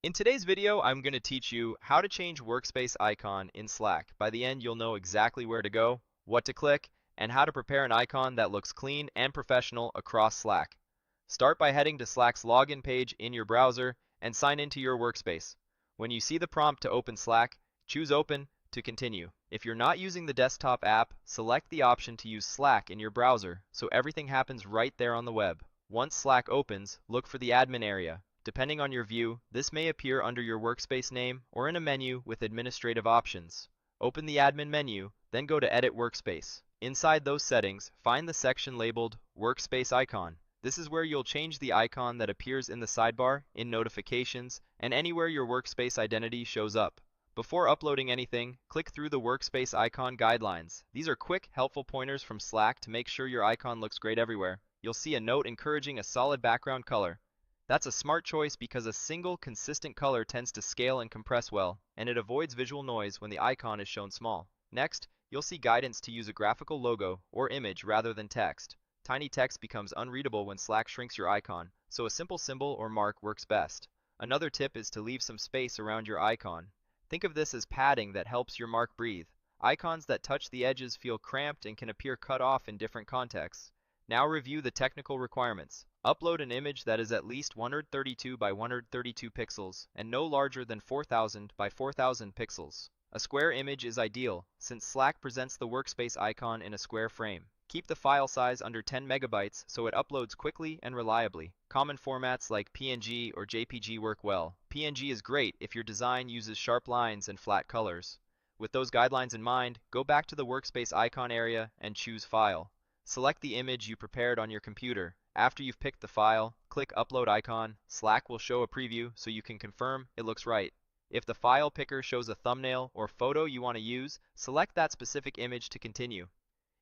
In today's video, I'm going to teach you how to change Workspace icon in Slack. By the end, you'll know exactly where to go, what to click, and how to prepare an icon that looks clean and professional across Slack. Start by heading to Slack's login page in your browser and sign into your Workspace. When you see the prompt to open Slack, choose Open to continue. If you're not using the desktop app, select the option to use Slack in your browser so everything happens right there on the web. Once Slack opens, look for the admin area. Depending on your view, this may appear under your workspace name or in a menu with administrative options. Open the admin menu, then go to Edit Workspace. Inside those settings, find the section labeled Workspace Icon. This is where you'll change the icon that appears in the sidebar, in notifications, and anywhere your workspace identity shows up. Before uploading anything, click through the Workspace Icon Guidelines. These are quick, helpful pointers from Slack to make sure your icon looks great everywhere. You'll see a note encouraging a solid background color. That's a smart choice because a single, consistent color tends to scale and compress well, and it avoids visual noise when the icon is shown small. Next, you'll see guidance to use a graphical logo or image rather than text. Tiny text becomes unreadable when Slack shrinks your icon, so a simple symbol or mark works best. Another tip is to leave some space around your icon. Think of this as padding that helps your mark breathe. Icons that touch the edges feel cramped and can appear cut off in different contexts. Now review the technical requirements. Upload an image that is at least 132 by 132 pixels and no larger than 4000 by 4000 pixels. A square image is ideal, since Slack presents the workspace icon in a square frame. Keep the file size under 10 megabytes so it uploads quickly and reliably. Common formats like PNG or JPG work well. PNG is great if your design uses sharp lines and flat colors. With those guidelines in mind, go back to the workspace icon area and choose File. Select the image you prepared on your computer. After you've picked the file, click Upload icon. Slack will show a preview so you can confirm it looks right. If the file picker shows a thumbnail or photo you want to use, select that specific image to continue.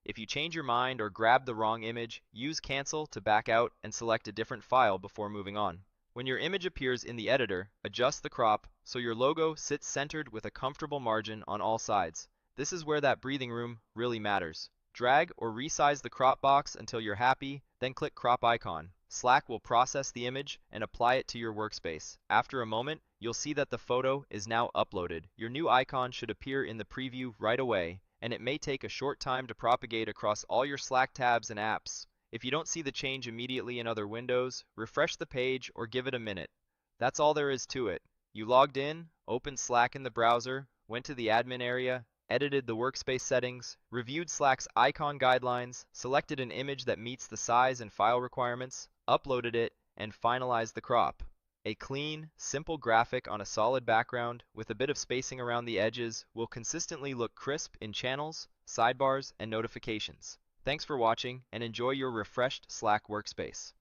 If you change your mind or grab the wrong image, use Cancel to back out and select a different file before moving on. When your image appears in the editor, adjust the crop so your logo sits centered with a comfortable margin on all sides. This is where that breathing room really matters. Drag or resize the crop box until you're happy, then click Crop Icon. Slack will process the image and apply it to your workspace. After a moment, you'll see that the photo is now uploaded. Your new icon should appear in the preview right away, and it may take a short time to propagate across all your Slack tabs and apps. If you don't see the change immediately in other windows, refresh the page or give it a minute. That's all there is to it. You logged in, opened Slack in the browser, went to the admin area, edited the workspace settings, reviewed Slack's icon guidelines, selected an image that meets the size and file requirements, uploaded it, and finalized the crop. A clean, simple graphic on a solid background with a bit of spacing around the edges will consistently look crisp in channels, sidebars, and notifications. Thanks for watching and enjoy your refreshed Slack workspace.